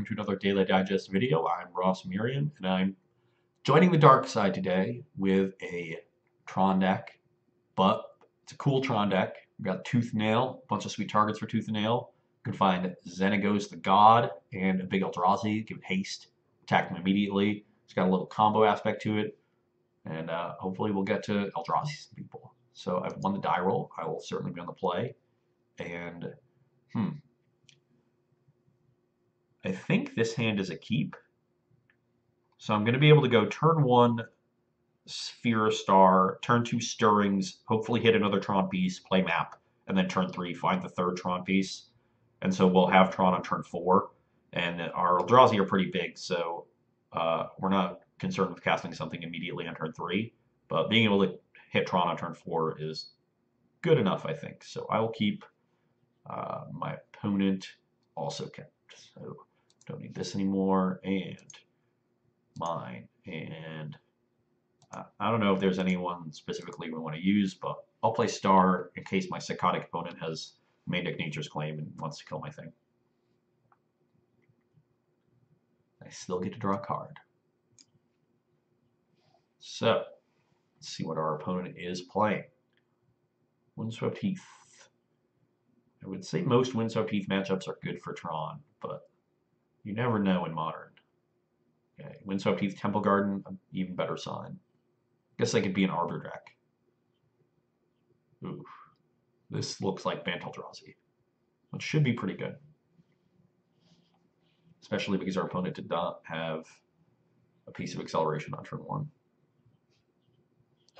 to another Daily Digest video. I'm Ross Merriam, and I'm joining the dark side today with a Tron deck, but it's a cool Tron deck. We've got Tooth Nail, a bunch of sweet targets for Tooth and Nail. You can find Xenagos the God and a big Eldrazi, give it haste, attack them immediately. It's got a little combo aspect to it, and hopefully we'll get to Eldrazi some people. So I've won the die roll. I will certainly be on the play, and I think this hand is a keep. So I'm going to be able to go turn 1, Sphere Star, turn 2, Stirrings, hopefully hit another Tron piece, play map, and then turn 3, find the third Tron piece. And so we'll have Tron on turn 4. And our Eldrazi are pretty big, so we're not concerned with casting something immediately on turn 3. But being able to hit Tron on turn 4 is good enough, I think. So I will keep. My opponent also kept. So don't need this anymore, and mine, and I don't know if there's anyone specifically we want to use, but I'll play Star in case my psychotic opponent has Manic Nature's Claim and wants to kill my thing. I still get to draw a card. So, let's see what our opponent is playing. Windswept Heath. I would say most Windswept Heath matchups are good for Tron, but you never know in Modern. Okay, Windswept Heath Temple Garden, an even better sign. Guess I could be an Arbor deck. Ooh, this looks like Bant Eldrazi, which should be pretty good. Especially because our opponent did not have a piece of acceleration on turn 1.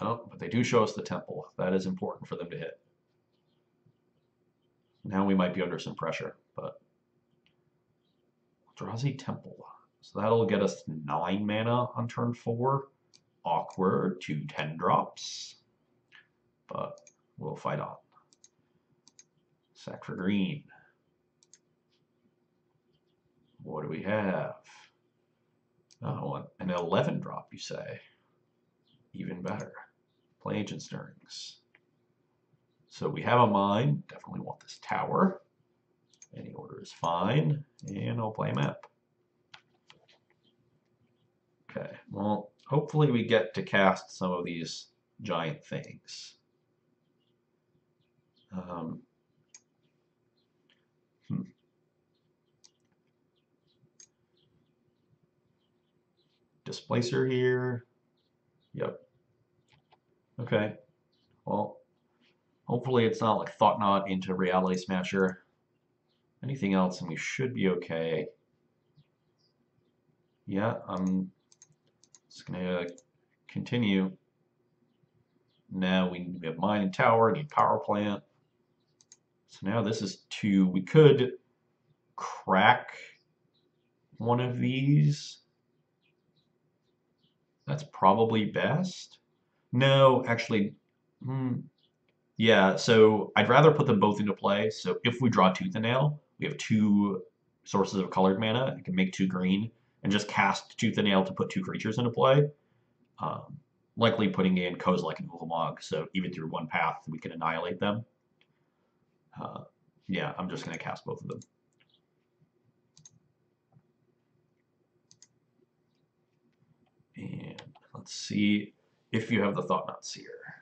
Oh, but they do show us the temple. That is important for them to hit. Now we might be under some pressure, but Eldrazi Temple. So that'll get us 9 mana on turn 4. Awkward, 2 10-drops. But we'll fight on. Sack for green. What do we have? Oh, an 11-drop, you say. Even better. Play Ancient Stirrings. So we have a mine. Definitely want this tower. Any order is fine. And I'll play a map. Okay, well, hopefully we get to cast some of these giant things. Displacer here. Yep. Okay. Well, hopefully it's not like Thought Knot into Reality Smasher. Anything else, and we should be okay. Yeah, I'm just gonna continue. Now we have mine and tower, need power plant. So now this is 2. We could crack one of these. That's probably best. No, actually, yeah, so I'd rather put them both into play. So if we draw Tooth and Nail, we have 2 sources of colored mana. I can make 2 green and just cast Tooth and Nail to put 2 creatures into play. Likely putting in Kozilek and Ulamog, so even through 1 path, we can annihilate them. Yeah, I'm just going to cast both of them. And let's see if you have the Thought Knot Seer.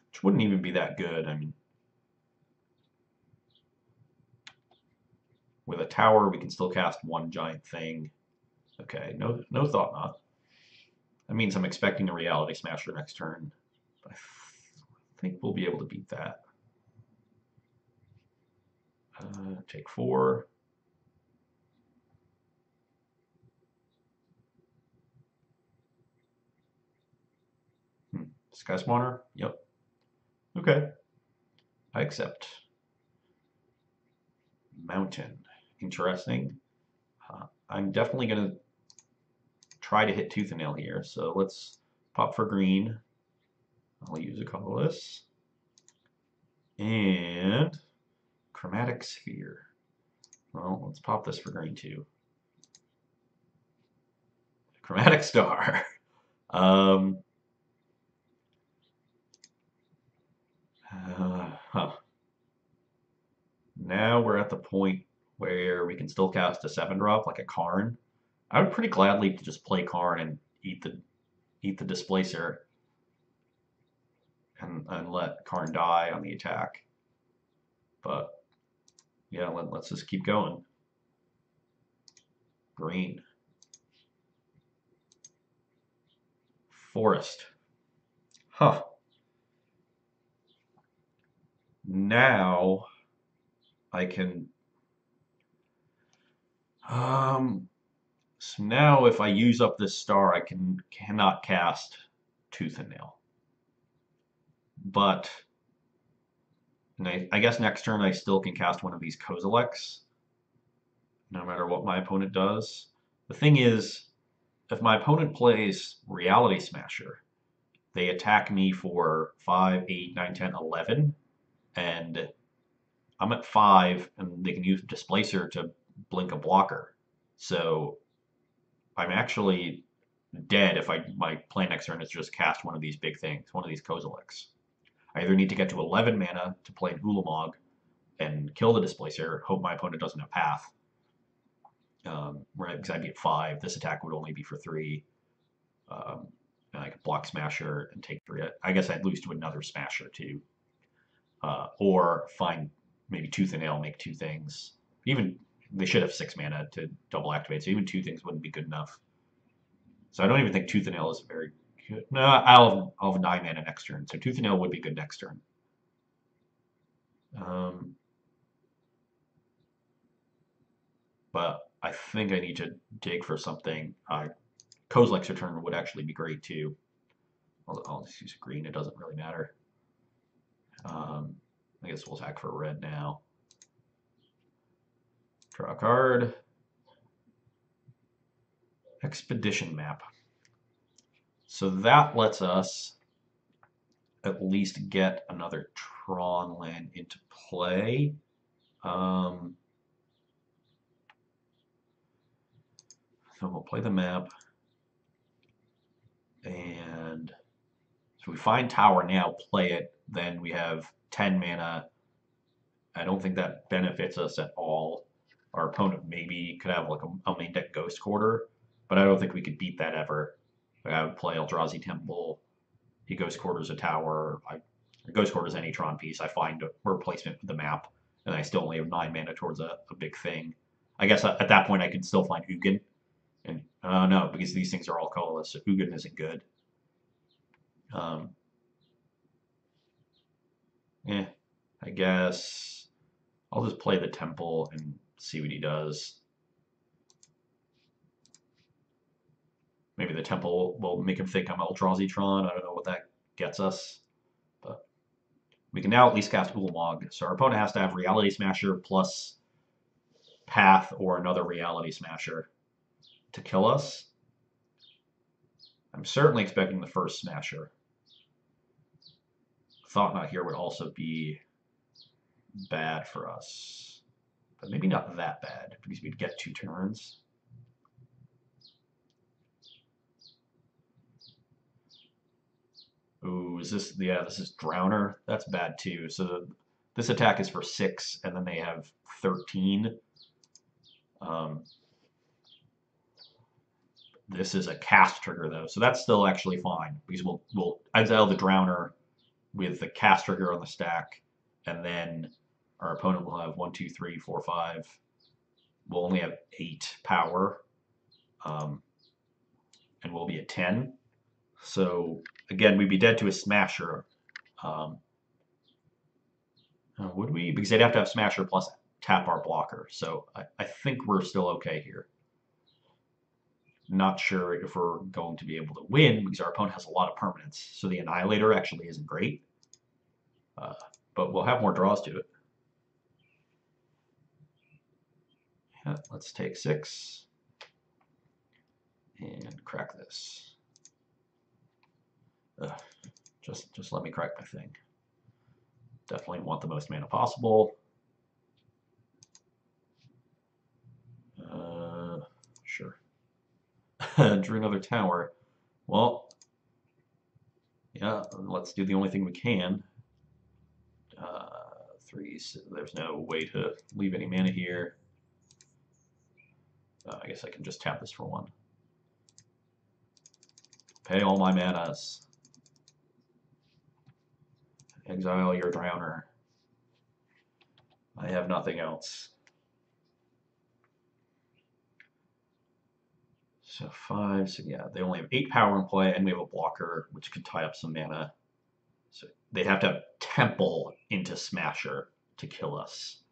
Which wouldn't even be that good. I mean, with a tower, we can still cast 1 giant thing. Okay, no Thought Knot. That means I'm expecting a Reality Smasher next turn. But I think we'll be able to beat that. Take 4. Sky Spawner? Yep. Okay. I accept. Mountain. Interesting. I'm definitely going to try to hit Tooth and Nail here. So let's pop for green. I'll use a colorless. And Chromatic Sphere. Well, let's pop this for green too. Chromatic Star. Now we're at the point where we can still cast a 7-drop like a Karn. I would pretty gladly just play Karn and eat the Displacer and let Karn die on the attack. But yeah, let's just keep going. Green. Forest. Huh. Now I can so now if I use up this star I cannot cast Tooth and Nail. But I guess next turn I still can cast one of these Kozileks, no matter what my opponent does. The thing is, if my opponent plays Reality Smasher, they attack me for 5, 8, 9, 10, 11, and I'm at 5, and they can use Displacer to blink a blocker. So I'm actually dead if my plan next turn is just cast one of these big things, one of these Kozileks. I either need to get to 11 mana to play an Ulamog and kill the Displacer, hope my opponent doesn't have Path. Right, because I'd be at 5. This attack would only be for 3. And I could block Smasher and take 3. I guess I'd lose to another Smasher too. Or find maybe Tooth and Nail, make 2 things. Even they should have 6 mana to double activate, so even 2 things wouldn't be good enough. So I don't even think Tooth and Nail is very good. No, I'll have 9 mana next turn, so Tooth and Nail would be good next turn. But I think I need to dig for something. Kozilek's return would actually be great too. I'll just use green, it doesn't really matter. I guess we'll attack for red now. Draw a card. Expedition Map. So that lets us at least get another Tron land into play. So we'll play the map. And so we find Tower now, play it, then we have 10 mana. I don't think that benefits us at all. Our opponent maybe could have like a main deck Ghost Quarter, but I don't think we could beat that ever. Like I would play Eldrazi Temple, he Ghost Quarters a tower, Ghost Quarters any Tron piece, I find a replacement for the map, and I still only have 9 mana towards a big thing. I guess at that point I can still find Ugin. And no, because these things are all colorless, so Ugin isn't good. Yeah, I guess I'll just play the Temple and see what he does. Maybe the Temple will make him think I'm Eldrazi Tron. I don't know what that gets us. But we can now at least cast Ulamog. So our opponent has to have Reality Smasher plus Path or another Reality Smasher to kill us. I'm certainly expecting the first Smasher. Thought Knot here would also be bad for us. But maybe not that bad, because we'd get 2 turns. Ooh, is this, yeah, this is Drowner. That's bad too. So this attack is for 6, and then they have 13. This is a cast trigger though, so that's still actually fine, because we'll exile the Drowner with the cast trigger on the stack, and then our opponent will have 1, 2, 3, 4, 5. We'll only have 8 power, and we'll be at 10. So again, we'd be dead to a Smasher. Would we? Because they'd have to have Smasher plus tap our blocker. So I think we're still okay here. Not sure if we're going to be able to win, because our opponent has a lot of permanents. So the Annihilator actually isn't great. But we'll have more draws to it. Yeah, let's take 6 and crack this. Just let me crack my thing. Definitely want the most mana possible. Sure. Drew another tower. Well, yeah, let's do the only thing we can. 3, so there's no way to leave any mana here. I guess I can just tap this for 1. Pay all my manas. Exile your Drowner. I have nothing else. So 5, so yeah, they only have 8 power in play, and we have a blocker, which could tie up some mana. So they'd have to have Temple into Smasher to kill us.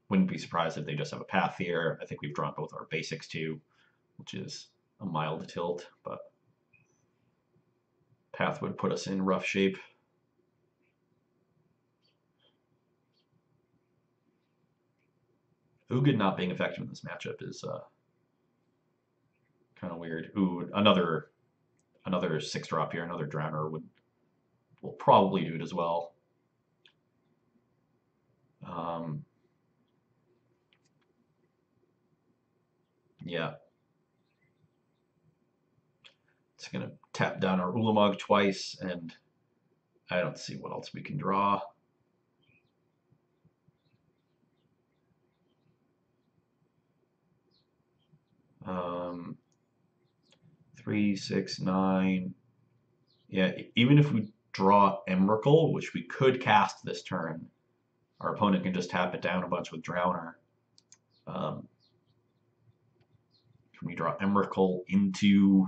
Wouldn't be surprised if they just have a Path here. I think we've drawn both our basics too, which is a mild tilt, but Path would put us in rough shape. Ugin not being effective in this matchup is kind of weird. Ooh, another 6-drop here, another Drowner will probably do it as well. Yeah. It's going to tap down our Ulamog twice, and I don't see what else we can draw. Um, 3, 6, 9. Yeah, even if we draw Emrakul, which we could cast this turn, our opponent can just tap it down a bunch with Drowner. Can we draw Emrakul into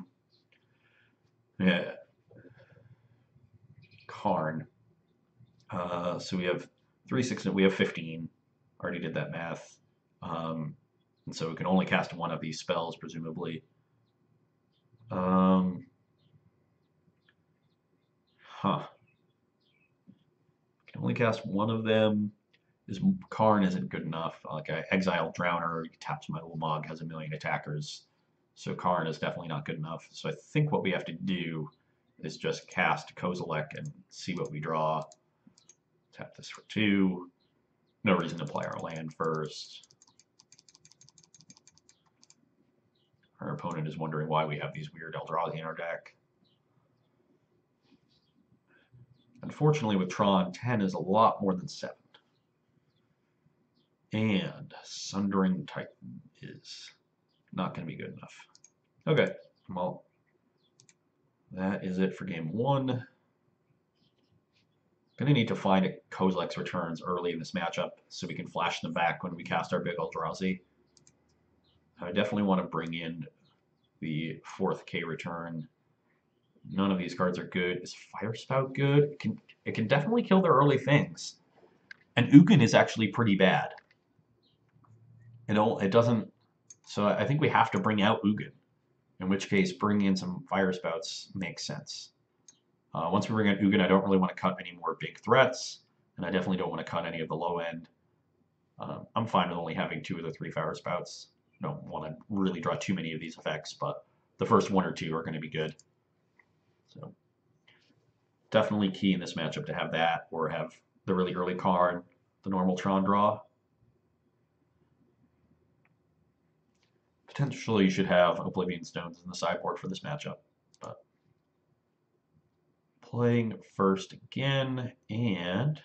Karn? So we have 3, 6, we have 15. Already did that math. And so we can only cast one of these spells, presumably. Huh. Can only cast one of them. Karn isn't good enough. Like I exile Drowner, he taps my Ulamog, has a million attackers. So Karn is definitely not good enough. So I think what we have to do is just cast Kozilek and see what we draw. Tap this for 2. No reason to play our land first. Our opponent is wondering why we have these weird Eldrazi in our deck. Unfortunately, with Tron, 10 is a lot more than 7. And Sundering Titan is not going to be good enough. Okay, well, that is it for game 1. Going to need to find Kozilek's returns early in this matchup so we can flash them back when we cast our big Eldrazi. I definitely want to bring in the 4th K return. None of these cards are good. Is Fire Spout good? It can definitely kill their early things. And Ugin is actually pretty bad. It doesn't... So I think we have to bring out Ugin. In which case, bringing in some Fire Spouts makes sense. Once we bring out Ugin, I don't really want to cut any more big threats. And I definitely don't want to cut any of the low end. I'm fine with only having 2 of the 3 Fire Spouts. I don't want to really draw too many of these effects, but the first 1 or 2 are going to be good. So definitely key in this matchup to have that, or have the really early card, the normal Tron draw. Potentially you should have Oblivion Stones in the sideboard for this matchup, but playing first again, and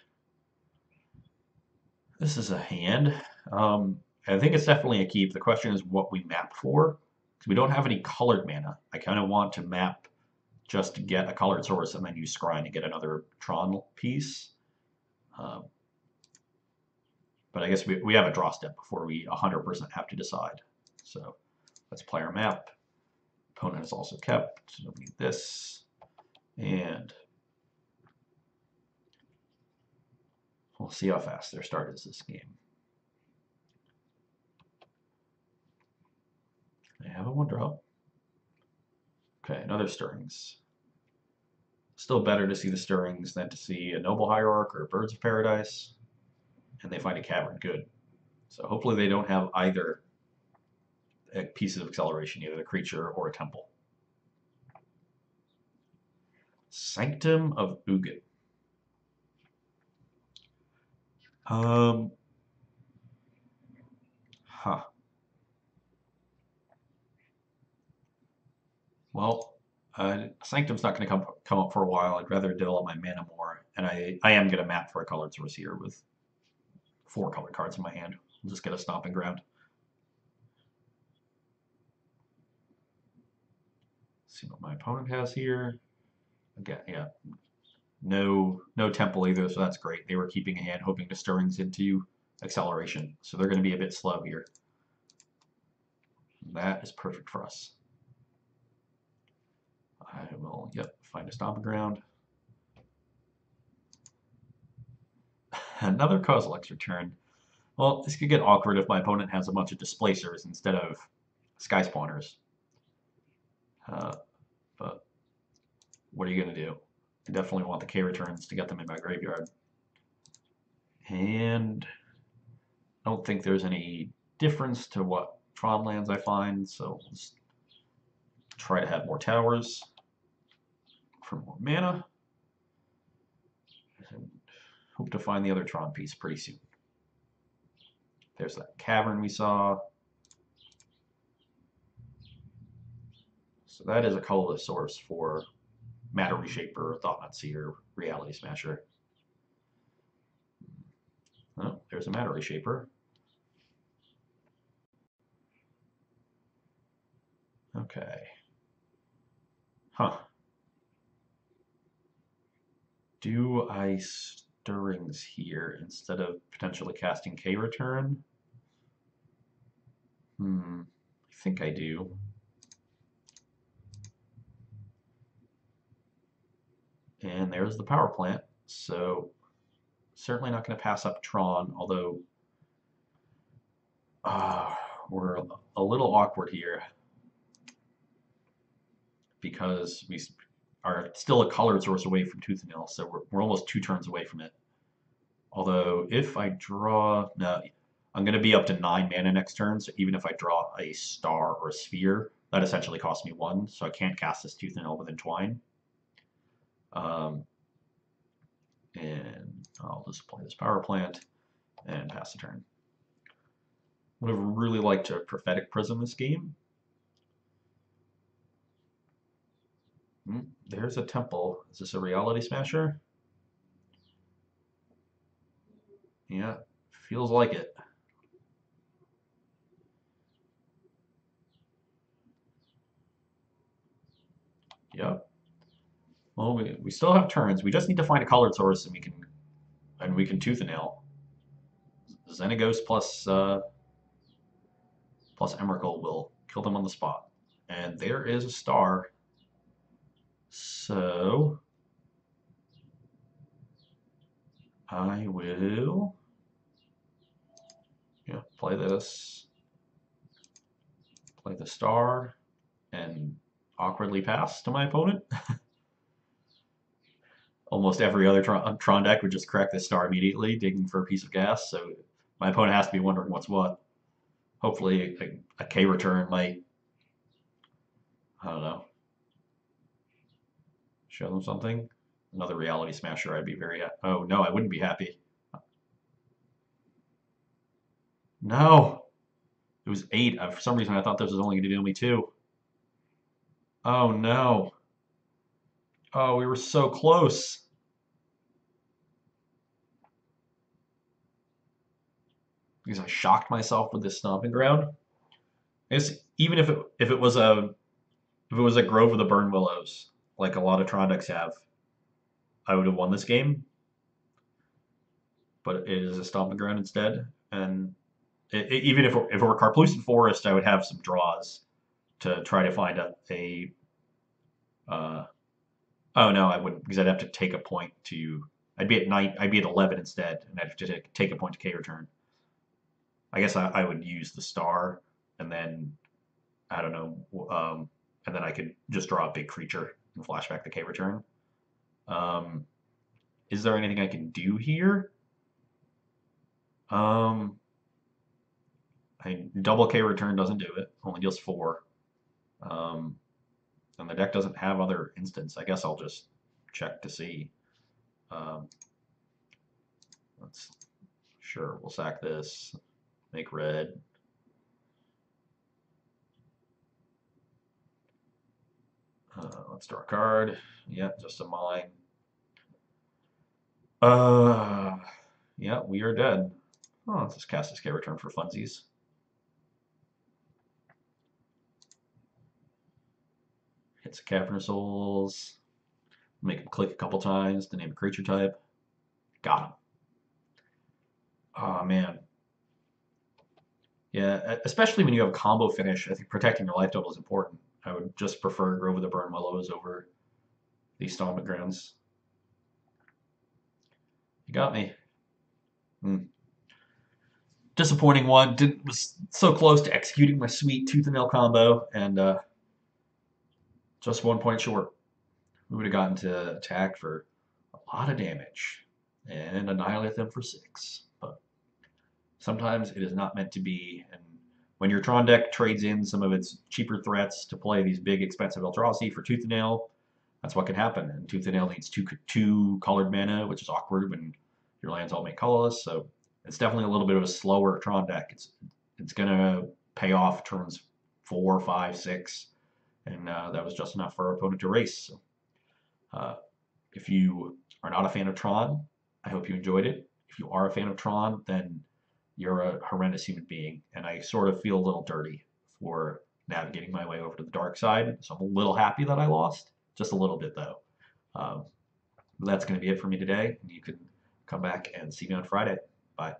this is a hand. I think it's definitely a keep. The question is what we map for, because we don't have any colored mana. I kind of want to map just to get a colored source and then use Scrying to get another Tron piece. But I guess we have a draw step before we 100% have to decide. So let's play our map. Opponent is also kept. So we need this. And we'll see how fast their start is this game. They have a 1-drop. Okay, another Stirrings. Still better to see the Stirrings than to see a Noble Hierarch or Birds of Paradise. And they find a Cavern good. So hopefully they don't have either pieces of acceleration, either a creature or a temple. Sanctum of Ugin. Well, Sanctum's not going to come up for a while. I'd rather develop my mana more, and I am going to map for a colored source here with 4 colored cards in my hand. We'll just get a stomping ground. Let's see what my opponent has here. Again, yeah, no temple either, so that's great. They were keeping a hand, hoping to stirrings into acceleration, so they're going to be a bit slow here. That is perfect for us. I will, yep, find a stomping ground. Another Kozilek's return. Well, this could get awkward if my opponent has a bunch of displacers instead of sky spawners. But what are you going to do? I definitely want the K returns to get them in my graveyard. And I don't think there's any difference to what Tron lands I find, so let's try to have more towers for more mana. And hope to find the other Tron piece pretty soon. There's that cavern we saw. So that is a colorless source for Matter Reshaper, Thought-Knot Seer, Reality Smasher. Oh, there's a Matter Reshaper. Okay. Huh. Do I stirrings here instead of potentially casting K return? I think I do. And there's the power plant. So certainly not going to pass up Tron, although we're a little awkward here because we are still a colored source away from Tooth and Nail, so we're almost 2 turns away from it. Although if I draw, no, I'm going to be up to 9 mana next turn, so even if I draw a star or a sphere, that essentially costs me 1, so I can't cast this Tooth and Nail with Entwine. And I'll just play this power plant and pass the turn. Would have really liked to Prophetic Prism this game. There's a temple. Is this a Reality Smasher? Yeah, feels like it. Yep. Well, we still have turns. We just need to find a colored source, and we can Tooth and Nail. Xenagos plus Emrakul will kill them on the spot. And there is a star. So I will play this, play the star, and awkwardly pass to my opponent. Almost every other Tron deck would just crack this star immediately, digging for a piece of gas, so my opponent has to be wondering what's what. Hopefully a K return might, I don't know, show them something. Another Reality Smasher, I'd be very happy. Oh, no, I wouldn't be happy. No! It was 8. For some reason, I thought this was only going to do me 2. Oh, no. Oh, we were so close. Because I shocked myself with this stomping ground. Even if it was a Grove of the Burn Willows, like a lot of Tron decks have, I would have won this game. But it is a stomping ground instead, and even if it were Karplusan Forest, I would have some draws to try to find oh no, I wouldn't, because I'd have to take a point to. I'd be at 9. I'd be at 11 instead, and I'd have to take a point to K return. I guess I would use the star, and then I don't know, and then I could just draw a big creature and flashback the K return. Is there anything I can do here? Double K return doesn't do it. Only deals 4. And the deck doesn't have other instants. I guess I'll just check to see. Sure, we'll sack this. Make red. Let's draw a card. Yeah, just a mine. Yeah, we are dead. Oh, let's just cast this K return for funsies. It's a Cavern of Souls. Make him click a couple times to name a creature type. Got him. Oh man. Yeah, especially when you have a combo finish, I think protecting your life total is important. I would just prefer Grove of the Burn Willows over these Stomping Grounds. You got me. Hmm. Disappointing one. Was so close to executing my sweet tooth and nail combo, and just 1 point short. We would have gotten to attack for a lot of damage and annihilate them for 6. But sometimes it is not meant to be. And when your Tron deck trades in some of its cheaper threats to play these big, expensive Eldrazi for Tooth and Nail, that's what can happen. And Tooth and Nail needs two colored mana, which is awkward when your lands all make colorless. So it's definitely a little bit of a slower Tron deck. It's gonna pay off turns 4, 5, 6, and that was just enough for our opponent to race. So, if you are not a fan of Tron, I hope you enjoyed it. If you are a fan of Tron, then you're a horrendous human being, and I sort of feel a little dirty for navigating my way over to the dark side. So I'm a little happy that I lost, just a little bit though. That's going to be it for me today. You can come back and see me on Friday. Bye.